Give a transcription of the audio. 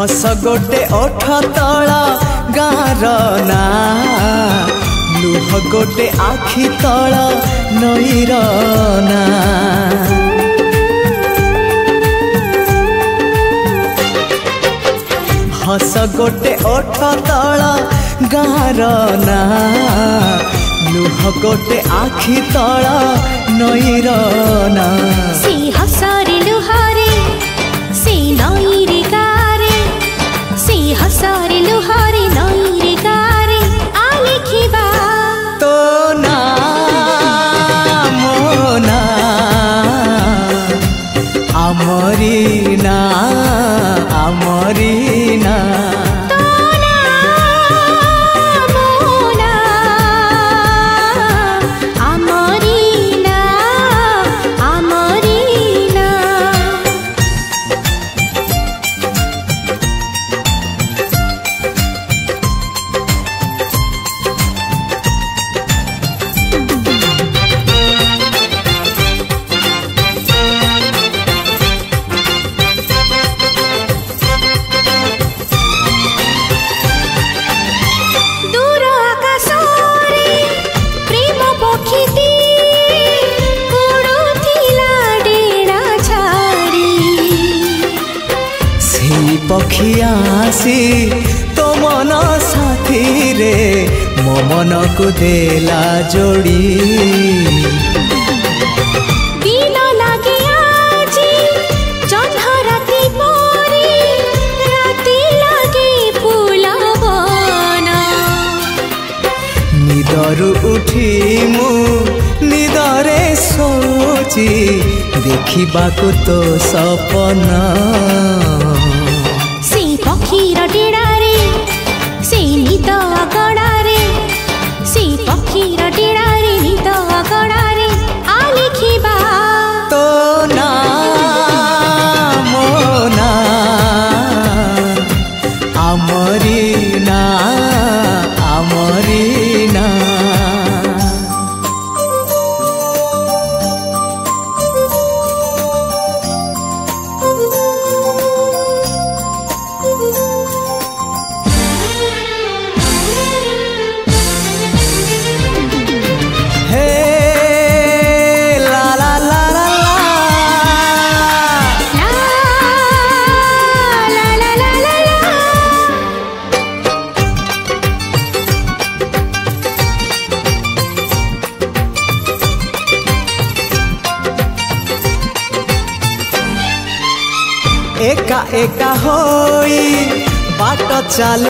हस गोटे ओठ तला गार ना लुह गोटे आखि तला नईर ना हस गोटे ओठ तला गार ना लुह गोटे आखि तला नईर ना से हसरे लुहारे से नईरे गारे से हसरे लुहारे नईरे गारे आ लिखिबा तो ना मोना आमरी ना पखियासी तो मन साथी रे मो मन को देला जोड़ी दिन लागे आजी जन्ह राति परी राति लागे फुलवन निदरु उठी मु निदरे सोची देखिबा को तो सपना पक्षीर डेड़ारे से निद अगड़ारे से पक्षीर डेड़ारे निद अगड़ारे आ लिखिबा तो ना मोना आमरी ना एका एका होई बाट चाल